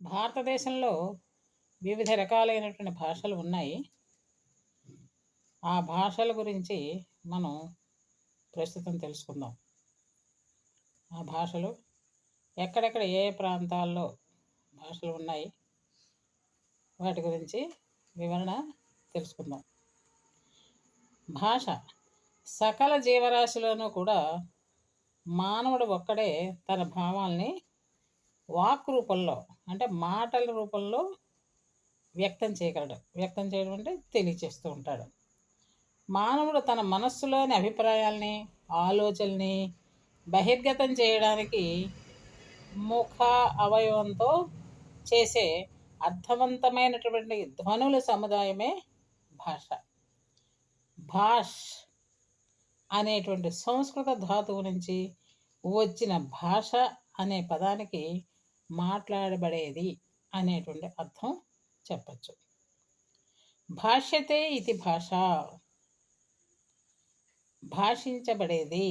భారతదేశంలో వివిధ రకాలైనటువంటి భాషలు ఉన్నాయి. ఆ భాషల గురించి మనం ప్రస్తుతం తెలుసుకుందాం. ఆ భాషలు ఎక్కడెక్కడ ఏ ప్రాంతాల్లో భాషలు ఉన్నాయి, వాటి గురించి వివరణ తెలుసుకుందాం. భాష సకల జీవరాశిలోనూ కూడా మానవుడు ఒక్కడే తన భావాల్ని వాక్ రూపంలో, అంటే మాటల రూపంలో వ్యక్తం చేయగలడు. వ్యక్తం చేయడం అంటే తెలియచేస్తూ ఉంటాడు. మానవుడు తన మనస్సులోని అభిప్రాయాల్ని, ఆలోచనల్ని బహిర్గతం చేయడానికి ముఖ అవయవంతో చేసే అర్థవంతమైనటువంటి ధ్వనుల సముదాయమే భాష. భాష్ అనేటువంటి సంస్కృత ధాతువు నుంచి వచ్చిన భాష అనే పదానికి మాట్లాడబడేది అనేటువంటి అర్థం చెప్పచ్చు. భాష్యతే ఇది భాష, భాషించబడేది,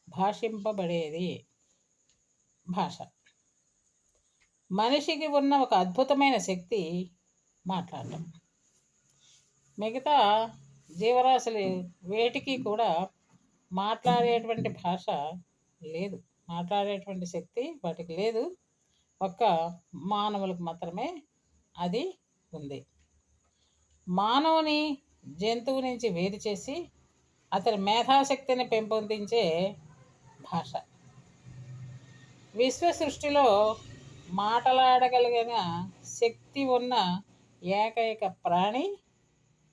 భాషింపబడేది భాష. మనిషికి ఉన్న ఒక అద్భుతమైన శక్తి మాట్లాడటం. మిగతా జీవరాశులు వేటికి కూడా మాట్లాడేటువంటి భాష లేదు, మాట్లాడేటువంటి శక్తి వాటికి లేదు. ఒక్క మానవులకు మాత్రమే అది ఉంది. మానవుని జంతువు నుంచి వేరు చేసి అతని మేధాశక్తిని పెంపొందించే భాష. విశ్వ సృష్టిలో మాట్లాడగలిగిన శక్తి ఉన్న ఏకైక ప్రాణి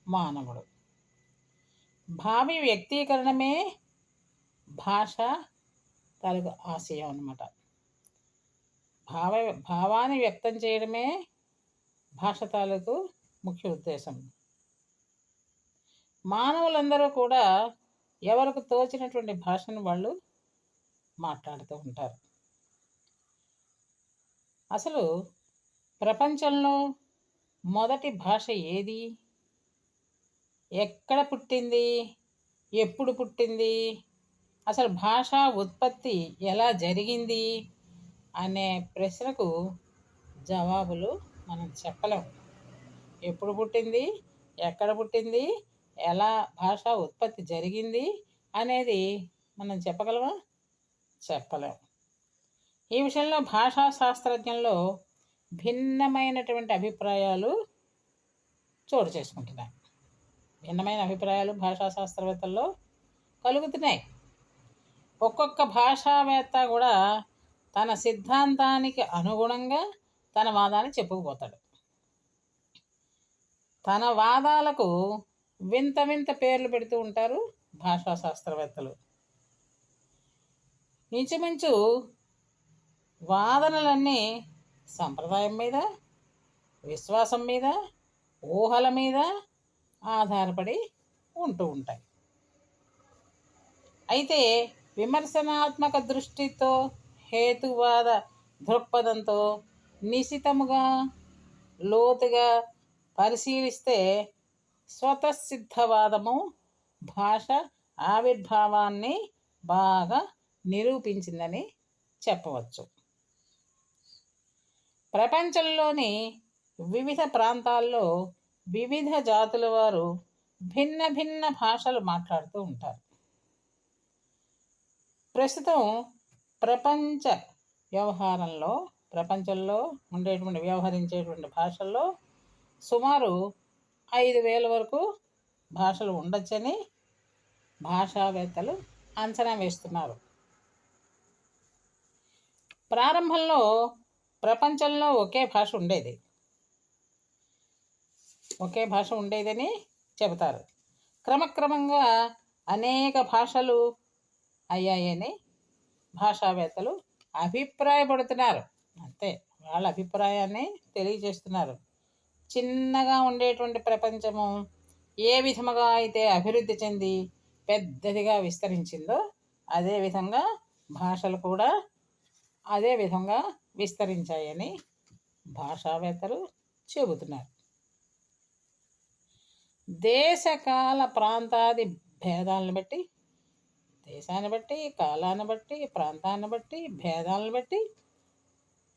మానవుడు. భావి వ్యక్తీకరణమే భాష తాలూకు ఆశయం అన్నమాట. భావాన్ని వ్యక్తం చేయడమే భాష తాలూకు ముఖ్య ఉద్దేశం. మానవులందరూ కూడా ఎవరికి తోచినటువంటి భాషను వాళ్ళు మాట్లాడుతూ ఉంటారు. అసలు ప్రపంచంలో మొదటి భాష ఏది, ఎక్కడ పుట్టింది, ఎప్పుడు పుట్టింది, అసలు భాషా ఉత్పత్తి ఎలా జరిగింది అనే ప్రశ్నకు జవాబులు మనం చెప్పలేం. ఎప్పుడు పుట్టింది, ఎక్కడ పుట్టింది, ఎలా భాషా ఉత్పత్తి జరిగింది అనేది మనం చెప్పగలమా? చెప్పలేం. ఈ విషయంలో భాషా శాస్త్రజ్ఞంలో భిన్నమైనటువంటి అభిప్రాయాలు చోటు చేసుకుంటున్నాయి. భిన్నమైన అభిప్రాయాలు భాషా శాస్త్రవేత్తల్లో కలుగుతున్నాయి. ఒక్కొక్క భాషావేత్త కూడా తన సిద్ధాంతానికి అనుగుణంగా తన వాదాన్ని చెప్పుకుపోతాడు. తన వాదాలకు వింత వింత పేర్లు పెడుతూ ఉంటారు భాషా శాస్త్రవేత్తలు. ఇంచుమించు వాదనలన్నీ సంప్రదాయం మీద, విశ్వాసం మీద, ఊహల మీద ఆధారపడి ఉంటూ ఉంటాయి. అయితే విమర్శనాత్మక దృష్టితో, హేతువాద దృక్పథంతో నిశితముగా లోతుగా పరిశీలిస్తే స్వతసిద్ధవాదము భాష ఆవిర్భావాన్ని బాగా నిరూపించిందని చెప్పవచ్చు. ప్రపంచంలోని వివిధ ప్రాంతాల్లో వివిధ జాతుల వారు భిన్న భిన్న భాషలు మాట్లాడుతూ ఉంటారు. ప్రస్తుతం ప్రపంచ వ్యవహారంలో, ప్రపంచంలో వ్యవహరించేటువంటి భాషల్లో సుమారు 5,000 వరకు భాషలు ఉండొచ్చని భాషావేత్తలు అంచనా వేస్తున్నారు. ప్రారంభంలో ప్రపంచంలో ఒకే భాష ఉండేదని చెబుతారు. క్రమక్రమంగా అనేక భాషలు అయ్యాయని భాషావేత్తలు అభిప్రాయపడుతున్నారు. అంతే, వాళ్ళ అభిప్రాయాన్ని తెలియజేస్తున్నారు. చిన్నగా ఉండేటువంటి ప్రపంచము ఏ విధముగా అయితే అభివృద్ధి చెంది పెద్దదిగా విస్తరించిందో అదేవిధంగా భాషలు కూడా అదే విధంగా విస్తరించాయని భాషావేత్తలు చెబుతున్నారు. దేశకాల ప్రాంతాది భేదాలను బట్టి, దేశాన్ని బట్టి, కాలాన్ని బట్టి, ప్రాంతాన్ని బట్టి, భేదాలను బట్టి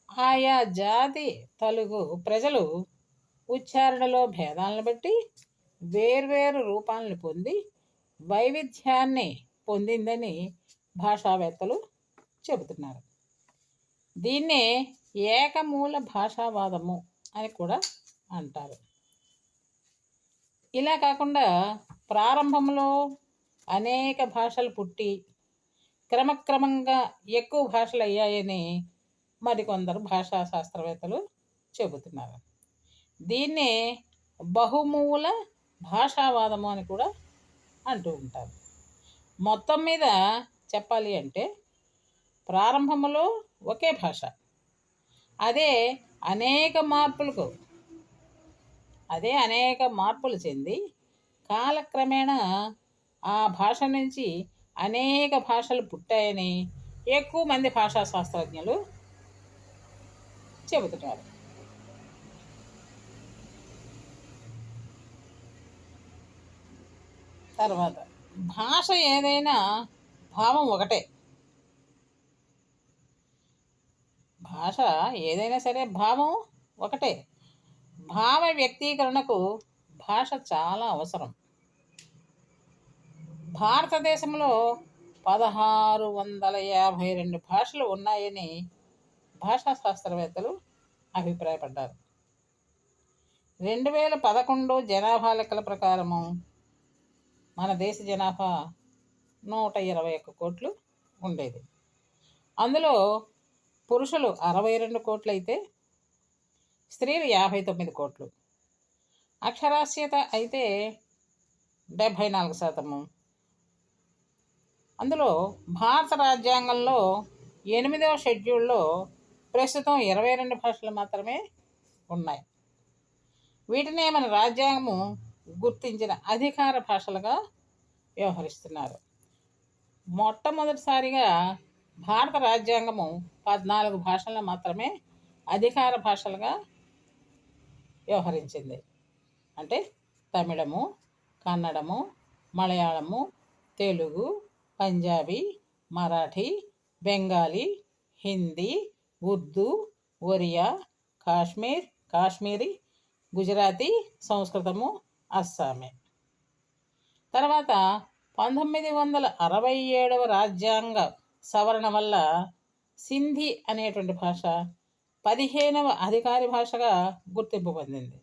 ఆయా జాతి తెలుగు ప్రజలు ఉచ్చారణలో భేదాలను బట్టి వేర్వేరు రూపాలను పొంది వైవిధ్యాన్ని పొందిందని భాషావేత్తలు చెబుతున్నారు. దీన్నే ఏకమూల భాషావాదము అని కూడా అంటారు. ఇలా కాకుండా ప్రారంభంలో అనేక భాషలు పుట్టి క్రమక్రమంగా ఎక్కువ భాషలు అయ్యాయని మరికొందరు భాషా శాస్త్రవేత్తలు చెబుతున్నారు. దీన్నే బహుమూల భాషావాదము అని కూడా అంటూ ఉంటారు. మొత్తం మీద చెప్పాలి అంటే ప్రారంభంలో ఒకే భాష అదే అనేక మార్పులు చెంది కాలక్రమేణా ఆ భాష నుంచి అనేక భాషలు పుట్టాయని ఎక్కువ మంది భాషా శాస్త్రజ్ఞులు చెబుతున్నారు. తర్వాత భాష ఏదైనా భావం ఒకటే. భాష ఏదైనా సరే భావం ఒకటే. భావ వ్యక్తీకరణకు భాష చాలా అవసరం. భారతదేశంలో 1652 భాషలు ఉన్నాయని భాషా శాస్త్రవేత్తలు అభిప్రాయపడ్డారు. 2011 జనాభా లెక్కల ప్రకారము మన దేశ జనాభా 121 కోట్లు ఉండేది. అందులో పురుషులు 62 కోట్లు అయితే స్త్రీలు 59 కోట్లు. అక్షరాస్యత అయితే 74%. అందులో భారత రాజ్యాంగంలో 8వ షెడ్యూల్లో ప్రస్తుతం 22 భాషలు మాత్రమే ఉన్నాయి. వీటినే మన రాజ్యాంగము గుర్తించిన అధికార భాషలుగా వ్యవహరిస్తున్నారు. మొట్టమొదటిసారిగా భారత రాజ్యాంగము 14 భాషలను మాత్రమే అధికార భాషలుగా వ్యవహరించింది. అంటే తమిళము, కన్నడము, మలయాళము, తెలుగు, పంజాబీ, మరాఠీ, బెంగాలీ, హిందీ, ఉర్దూ, ఒరియా, కాశ్మీరీ, గుజరాతీ, సంస్కృతము, అస్సామీ. తర్వాత 1967వ రాజ్యాంగ సవరణ వల్ల సింధీ అనేటువంటి భాష 15వ అధికారి భాషగా గుర్తింపు పొందింది.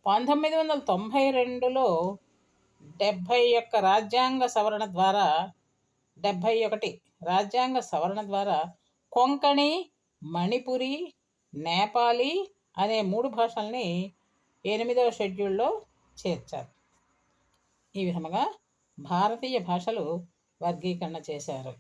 1992లో 71 రాజ్యాంగ సవరణ ద్వారా కొంకణి, మణిపురి, నేపాలీ అనే 3 భాషల్ని 8వ షెడ్యూల్లో చేర్చారు. ఈ విధముగా భారతీయ భాషలు వర్గీకరణ చేశారు.